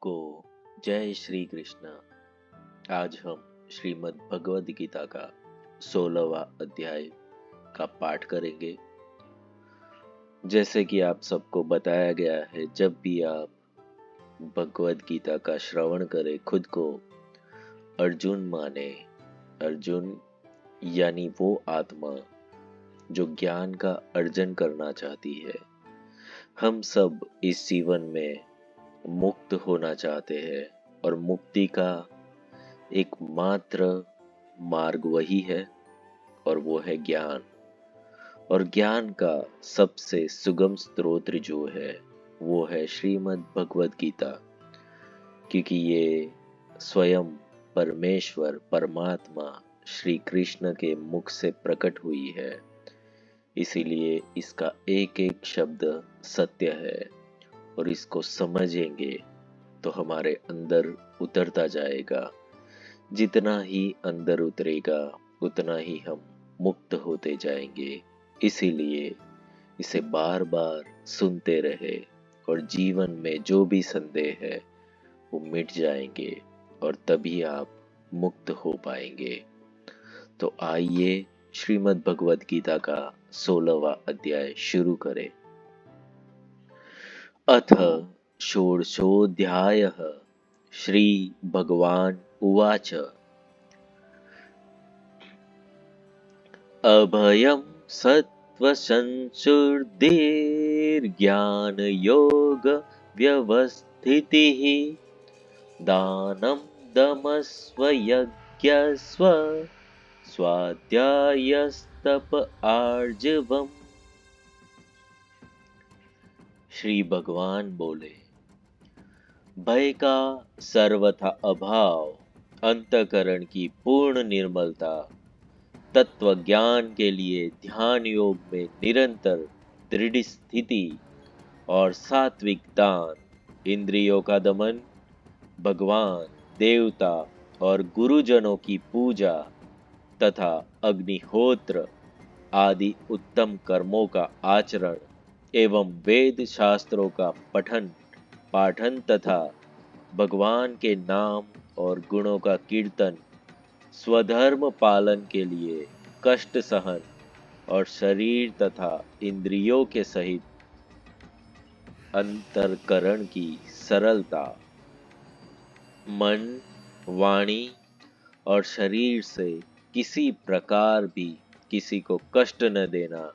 सबको जय श्री कृष्ण। आज हम श्रीमद् भगवद गीता का 16वां अध्याय का पाठ करेंगे। जैसे कि आप सबको बताया गया है, जब भी आप भगवद गीता का श्रवण करें, खुद को अर्जुन माने। अर्जुन यानी वो आत्मा जो ज्ञान का अर्जन करना चाहती है। हम सब इस जीवन में मुक्त होना चाहते हैं और मुक्ति का एकमात्र मार्ग वही है और वो है ज्ञान। और ज्ञान का सबसे सुगम स्रोत जो है वो है श्रीमद् भगवद गीता, क्योंकि ये स्वयं परमेश्वर परमात्मा श्री कृष्ण के मुख से प्रकट हुई है। इसीलिए इसका एक एक शब्द सत्य है और इसको समझेंगे तो हमारे अंदर उतरता जाएगा। जितना ही अंदर उतरेगा उतना ही हम मुक्त होते जाएंगे। इसीलिए इसे बार बार सुनते रहे और जीवन में जो भी संदेह है वो मिट जाएंगे और तभी आप मुक्त हो पाएंगे। तो आइए श्रीमद् भगवद गीता का 16वां अध्याय शुरू करें। अथ षोडशोऽध्यायः। श्री भगवान उवाच। अभयं सत्त्वसंशुद्धिर्ज्ञानयोग व्यवस्थितिः दानं दमस्त्वयज्ञस्व स्वाध्यायस्तप आर्जवम्। श्री भगवान बोले, भय का सर्वथा अभाव, अंतःकरण की पूर्ण निर्मलता, तत्व ज्ञान के लिए ध्यान योग में निरंतर दृढ़ स्थिति और सात्विक दान, इंद्रियों का दमन, भगवान देवता और गुरुजनों की पूजा तथा अग्निहोत्र आदि उत्तम कर्मों का आचरण एवं वेद शास्त्रों का पठन पाठन तथा भगवान के नाम और गुणों का कीर्तन, स्वधर्म पालन के लिए कष्ट सहन और शरीर तथा इंद्रियों के सहित अंतरकरण की सरलता, मन वाणी और शरीर से किसी प्रकार भी किसी को कष्ट न देना,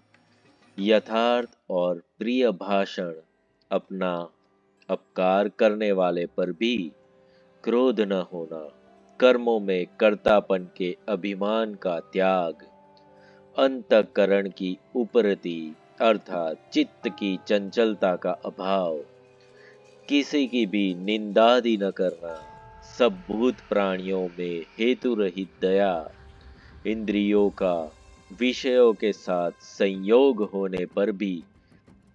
यथार्थ और प्रिय भाषण, अपना अपकार करने वाले पर भी क्रोध न होना, कर्मों में कर्तापन के अभिमान का त्याग, अंतःकरण की उपरति अर्थात चित्त की चंचलता का अभाव, किसी की भी निंदादि न करना, सब भूत प्राणियों में हेतु रहित दया, इंद्रियों का विषयों के साथ संयोग होने पर भी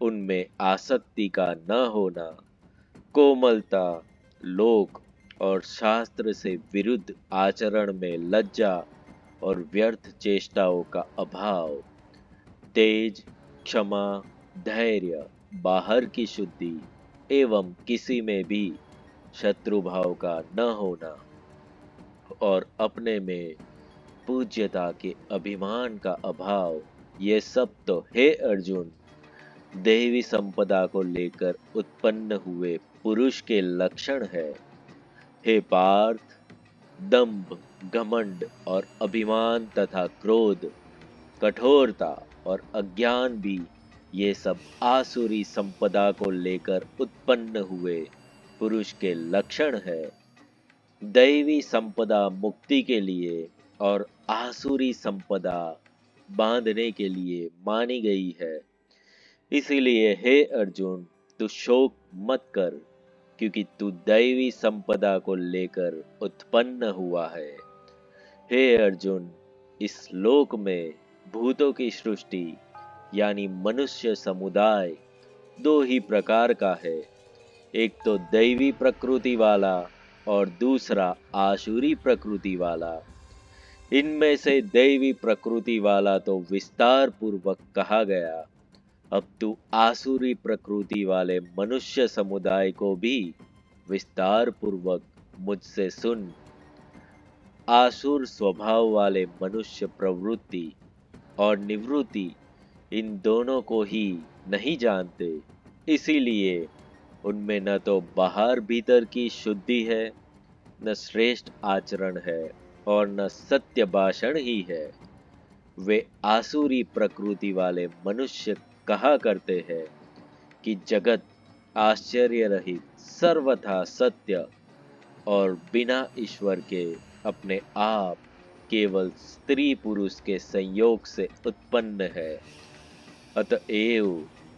उनमें आसक्ति का न होना, कोमलता, लोक और शास्त्र से विरुद्ध आचरण में लज्जा और व्यर्थ चेष्टाओं का अभाव, तेज, क्षमा, धैर्य, बाहर की शुद्धि एवं किसी में भी शत्रुभाव का न होना और अपने में पूज्यता के अभिमान का अभाव, ये सब तो हे अर्जुन दैवी संपदा को लेकर उत्पन्न हुए पुरुष के लक्षण है। हे पार्थ, दंभ, घमंड और अभिमान तथा क्रोध, कठोरता और अज्ञान भी ये सब आसुरी संपदा को लेकर उत्पन्न हुए पुरुष के लक्षण है। दैवी संपदा मुक्ति के लिए और आसुरी संपदा बांधने के लिए मानी गई है। इसीलिए हे अर्जुन, तू शोक मत कर, क्योंकि तू दैवी संपदा को लेकर उत्पन्न हुआ है। हे अर्जुन, इस लोक में भूतों की सृष्टि यानी मनुष्य समुदाय दो ही प्रकार का है, एक तो दैवी प्रकृति वाला और दूसरा आसुरी प्रकृति वाला। इनमें से दैवी प्रकृति वाला तो विस्तार पूर्वक कहा गया। अब तू आसुरी प्रकृति वाले मनुष्य समुदाय को भी विस्तार पूर्वक मुझसे सुन। आसुर स्वभाव वाले मनुष्य प्रवृत्ति और निवृत्ति इन दोनों को ही नहीं जानते, इसीलिए उनमें न तो बाहर भीतर की शुद्धि है, न श्रेष्ठ आचरण है और न सत्य भाषण ही है। वे आसुरी प्रकृति वाले मनुष्य कहा करते हैं कि जगत आश्चर्य रहित, सर्वथा सत्य और बिना ईश्वर के अपने आप केवल स्त्री पुरुष के संयोग से उत्पन्न है। अतएव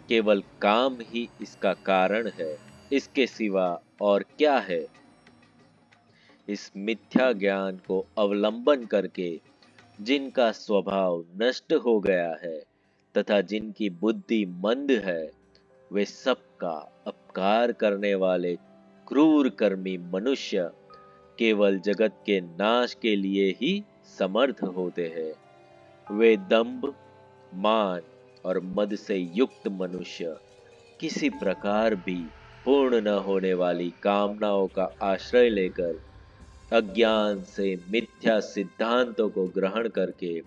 केवल काम ही इसका कारण है, इसके सिवा और क्या है। इस मिथ्या ज्ञान को अवलंबन करके जिनका स्वभाव नष्ट हो गया है तथा जिनकी बुद्धि मंद है, वे सबका अपकार करने वाले क्रूर कर्मी मनुष्य केवल जगत के नाश के लिए ही समर्थ होते हैं। वे दंभ, मान और मद से युक्त मनुष्य किसी प्रकार भी पूर्ण न होने वाली कामनाओं का आश्रय लेकर अज्ञान से मिथ्या सिद्धांतों को ग्रहण करके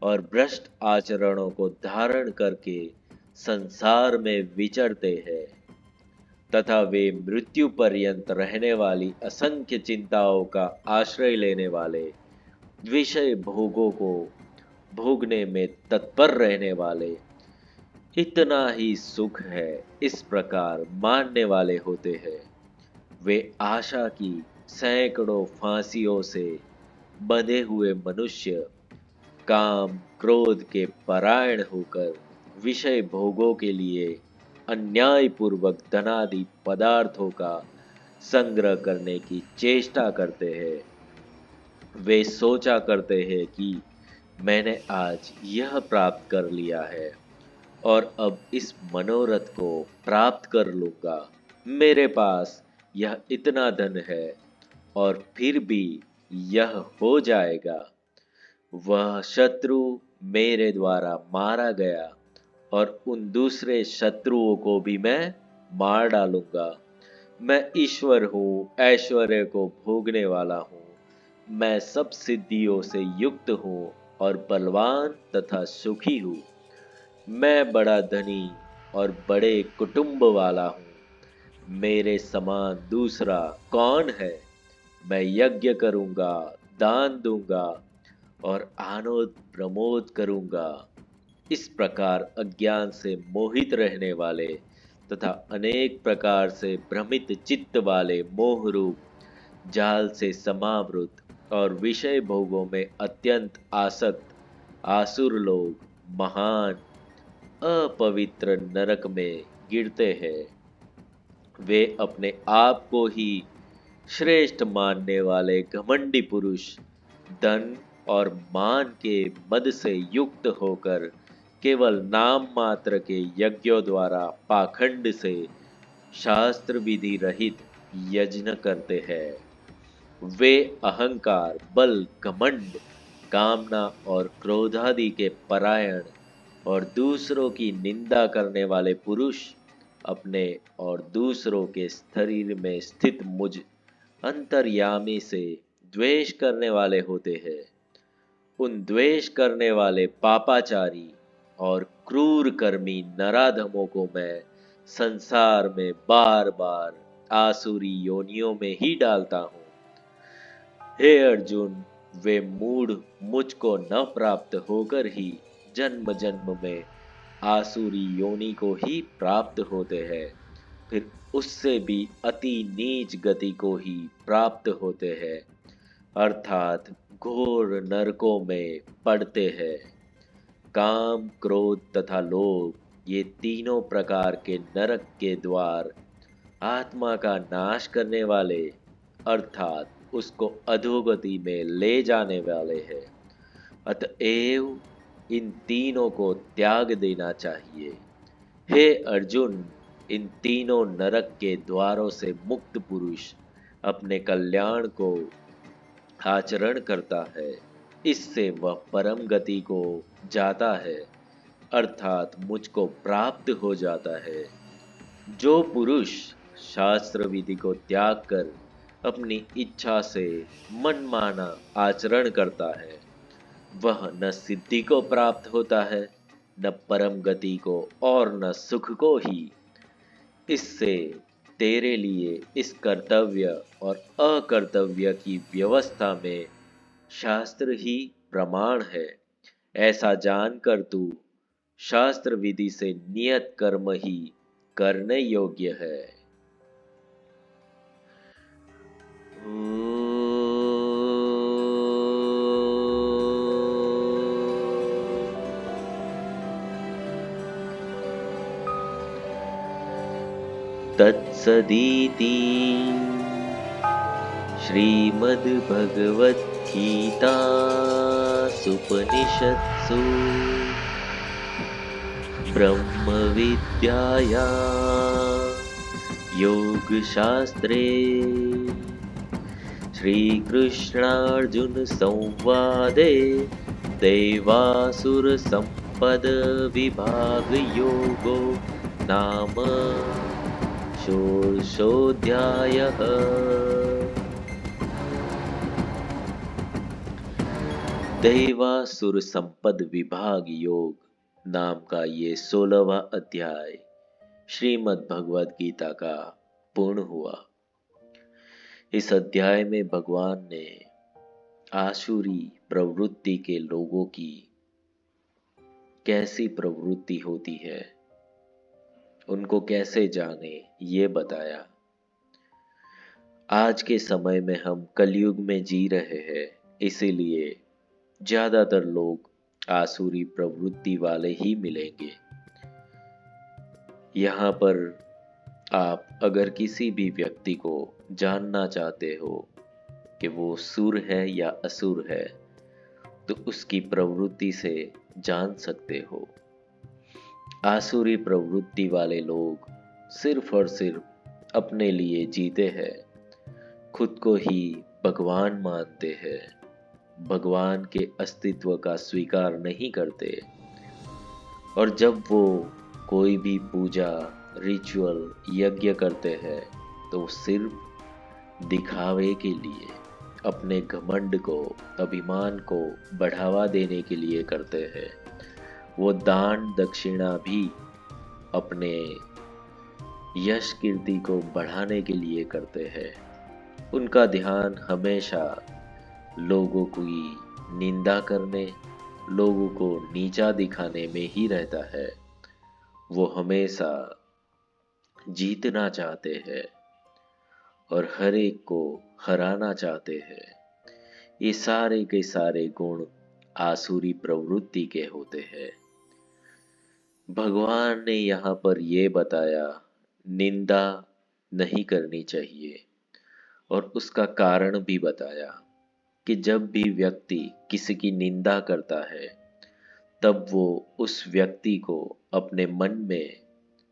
और भ्रष्ट आचरणों को धारण करके संसार में विचरते हैं तथा वे मृत्यु पर्यंत रहने वाली असंख्य चिंताओं का आश्रय लेने वाले, विषय भोगों को भोगने में तत्पर रहने वाले, इतना ही सुख है इस प्रकार मानने वाले होते हैं। वे आशा की सैकड़ों फांसियों से बंधे हुए मनुष्य काम क्रोध के परायण होकर विषय भोगों के लिए अन्यायपूर्वक धनादि पदार्थों का संग्रह करने की चेष्टा करते हैं। वे सोचा करते हैं कि मैंने आज यह प्राप्त कर लिया है और अब इस मनोरथ को प्राप्त कर लूंगा। मेरे पास यह इतना धन है और फिर भी यह हो जाएगा। वह शत्रु मेरे द्वारा मारा गया और उन दूसरे शत्रुओं को भी मैं मार डालूंगा। मैं ईश्वर हूँ, ऐश्वर्य को भोगने वाला हूँ। मैं सब सिद्धियों से युक्त हूँ और बलवान तथा सुखी हूँ। मैं बड़ा धनी और बड़े कुटुंब वाला हूँ। मेरे समान दूसरा कौन है। मैं यज्ञ करूंगा, दान दूंगा और आनोद प्रमोद करूंगा। इस प्रकार अज्ञान से मोहित रहने वाले तथा अनेक प्रकार से भ्रमित चित्त वाले मोह रूप जाल से समावृत और विषय भोगों में अत्यंत आसक्त आसुर लोग महान अपवित्र नरक में गिरते हैं। वे अपने आप को ही श्रेष्ठ मानने वाले घमंडी पुरुष धन और मान के मद से युक्त होकर केवल नाम मात्र के यज्ञों द्वारा पाखंड से शास्त्र विधि रहित यज्ञ करते हैं। वे अहंकार, बल, घमंड, कामना और क्रोधादि के परायण और दूसरों की निंदा करने वाले पुरुष अपने और दूसरों के शरीर में स्थित मुझ अंतर्यामी से द्वेष करने वाले होते हैं। उन द्वेष करने वाले पापाचारी और क्रूर कर्मी नराधमों को मैं संसार में बार बार आसुरी योनियों में ही डालता हूँ। हे अर्जुन, वे मूढ़ मुझको न प्राप्त होकर ही जन्म जन्म में आसुरी योनि को ही प्राप्त होते हैं, फिर उससे भी अति नीच गति को ही प्राप्त होते हैं, अर्थात घोर नरकों में पड़ते हैं। काम, क्रोध तथा लोभ ये तीनों प्रकार के नरक के द्वार आत्मा का नाश करने वाले अर्थात उसको अधोगति में ले जाने वाले हैं। अतएव इन तीनों को त्याग देना चाहिए। हे अर्जुन, इन तीनों नरक के द्वारों से मुक्त पुरुष अपने कल्याण को आचरण करता है। इससे वह परम गति को जाता है, अर्थात मुझको प्राप्त हो जाता है। जो पुरुष शास्त्र विधि को त्याग कर अपनी इच्छा से मनमाना आचरण करता है, वह न सिद्धि को प्राप्त होता है, न परम गति को और न सुख को ही। इससे तेरे लिए इस कर्तव्य और अकर्तव्य की व्यवस्था में शास्त्र ही प्रमाण है। ऐसा जानकर तू शास्त्र विधि से नियत कर्म ही करने योग्य है। तत्सदिति श्रीमद्भगवद्गीतासूपनिषत्सु ब्रह्मविद्यायां योगशास्त्रे श्रीकृष्णार्जुनसंवादे दैवासुरसम्पदविभागयोगो नाम षोडशोऽध्यायः। दैवासुर संपद विभाग योग नाम का ये 16वां अध्याय श्रीमद् भगवद गीता का पूर्ण हुआ। इस अध्याय में भगवान ने आसुरी प्रवृत्ति के लोगों की कैसी प्रवृत्ति होती है, उनको कैसे जाने, ये बताया। आज के समय में हम कलयुग में जी रहे हैं, इसीलिए ज्यादातर लोग आसुरी प्रवृत्ति वाले ही मिलेंगे। यहाँ पर आप अगर किसी भी व्यक्ति को जानना चाहते हो कि वो सुर है या असुर है, तो उसकी प्रवृत्ति से जान सकते हो। आसुरी प्रवृत्ति वाले लोग सिर्फ और सिर्फ अपने लिए जीते हैं, खुद को ही भगवान मानते हैं, भगवान के अस्तित्व का स्वीकार नहीं करते। और जब वो कोई भी पूजा, रिचुअल, यज्ञ करते हैं तो सिर्फ दिखावे के लिए, अपने घमंड को, अभिमान को बढ़ावा देने के लिए करते हैं। वो दान दक्षिणा भी अपने यश कीर्ति को बढ़ाने के लिए करते हैं। उनका ध्यान हमेशा लोगों की निंदा करने, लोगों को नीचा दिखाने में ही रहता है। वो हमेशा जीतना चाहते हैं और हर एक को हराना चाहते हैं। ये सारे के सारे गुण आसुरी प्रवृत्ति के होते हैं। भगवान ने यहाँ पर ये बताया, निंदा नहीं करनी चाहिए, और उसका कारण भी बताया कि जब भी व्यक्ति किसी की निंदा करता है, तब वो उस व्यक्ति को अपने मन में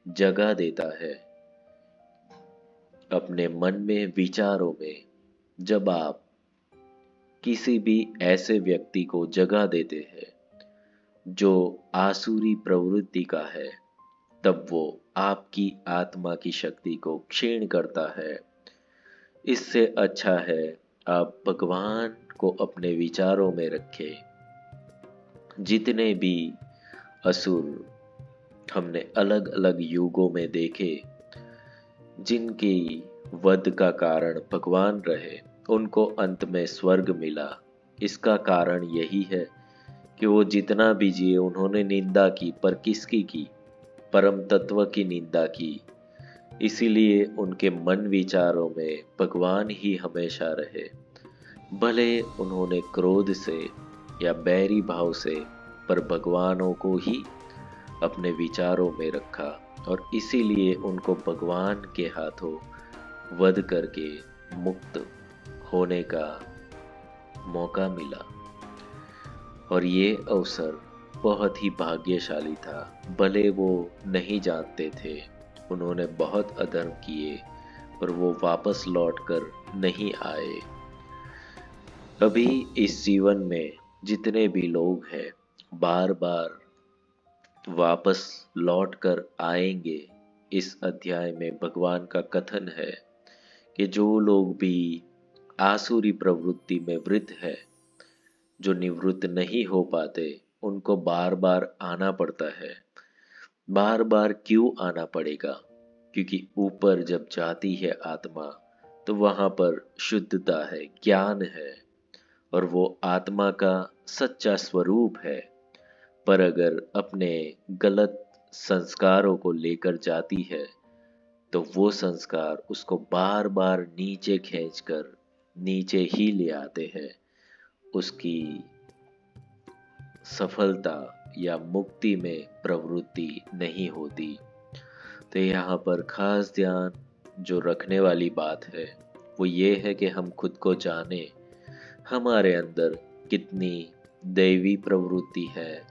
जगह देता है। अपने मन में, विचारों में जब आप किसी भी ऐसे व्यक्ति को जगह देते हैं जो आसुरी प्रवृत्ति का है, तब वो आपकी आत्मा की शक्ति को क्षीण करता है। इससे अच्छा है आप भगवान को अपने विचारों में रखें। जितने भी असुर हमने अलग अलग युगों में देखे, जिनकी वध का कारण भगवान रहे, उनको अंत में स्वर्ग मिला। इसका कारण यही है कि वो जितना भी जिए, उन्होंने निंदा की, पर किसकी की? परम तत्व की निंदा की। इसीलिए उनके मन विचारों में भगवान ही हमेशा रहे। भले उन्होंने क्रोध से या बैरी भाव से, पर भगवानों को ही अपने विचारों में रखा, और इसीलिए उनको भगवान के हाथों वध करके मुक्त होने का मौका मिला। और ये अवसर बहुत ही भाग्यशाली था। भले वो नहीं जानते थे, उन्होंने बहुत अधर्म किए, पर वो वापस लौटकर नहीं आए। अभी इस जीवन में जितने भी लोग हैं, बार बार वापस लौट कर आएंगे, इस अध्याय में भगवान का कथन है कि जो लोग भी आसुरी प्रवृत्ति में वृत्त है, जो निवृत्त नहीं हो पाते, उनको बार बार आना पड़ता है। बार बार क्यों आना पड़ेगा? क्योंकि ऊपर जब जाती है आत्मा तो वहां पर शुद्धता है, ज्ञान है और वो आत्मा का सच्चा स्वरूप है। पर अगर अपने गलत संस्कारों को लेकर जाती है तो वो संस्कार उसको बार बार नीचे खींचकर नीचे ही ले आते हैं। उसकी सफलता या मुक्ति में प्रवृत्ति नहीं होती। तो यहाँ पर खास ध्यान जो रखने वाली बात है वो ये है कि हम खुद को जाने, हमारे अंदर कितनी दैवी प्रवृत्ति है,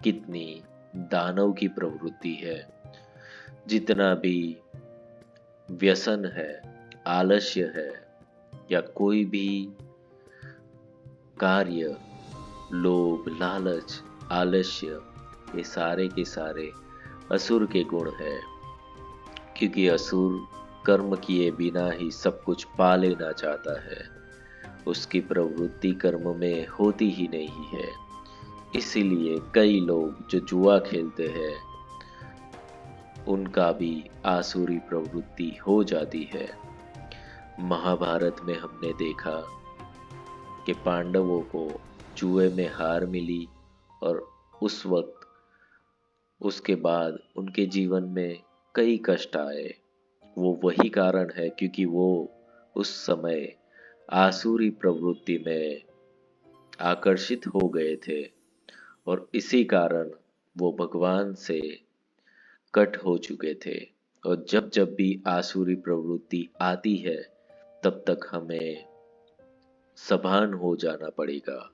कितनी दानव की प्रवृत्ति है। जितना भी व्यसन है, आलस्य है या कोई भी कार्य, लोभ, लालच, आलस्य, ये सारे के सारे असुर के गुण है। क्योंकि असुर कर्म किए बिना ही सब कुछ पा लेना चाहता है, उसकी प्रवृत्ति कर्म में होती ही नहीं है। इसीलिए कई लोग जो जुआ खेलते हैं उनका भी आसुरी प्रवृत्ति हो जाती है। महाभारत में हमने देखा कि पांडवों को जुए में हार मिली और उस वक्त उसके बाद उनके जीवन में कई कष्ट आए। वो वही कारण है क्योंकि वो उस समय आसुरी प्रवृत्ति में आकर्षित हो गए थे और इसी कारण वो भगवान से कट हो चुके थे। और जब जब भी आसुरी प्रवृत्ति आती है तब तक हमें सावधान हो जाना पड़ेगा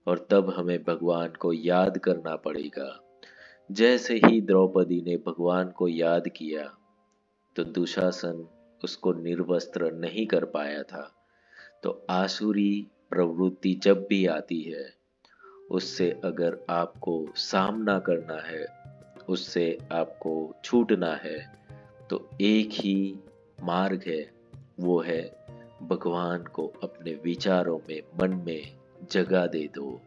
और तब हमें भगवान को याद करना पड़ेगा। जैसे ही द्रौपदी ने भगवान को याद किया तो दुशासन उसको निर्वस्त्र नहीं कर पाया था। तो आसुरी प्रवृत्ति जब भी आती है उससे अगर आपको सामना करना है, उससे आपको छूटना है, तो एक ही मार्ग है, वो है भगवान को अपने विचारों में, मन में जगह दे दो।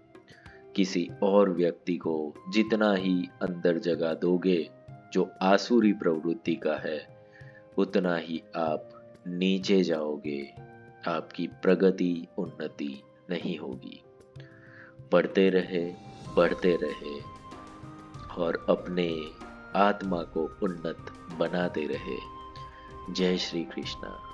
किसी और व्यक्ति को जितना ही अंदर जगह दोगे जो आसुरी प्रवृत्ति का है, उतना ही आप नीचे जाओगे, आपकी प्रगति, उन्नति नहीं होगी। बढ़ते रहे और अपने आत्मा को उन्नत बनाते रहे। जय श्री कृष्णा।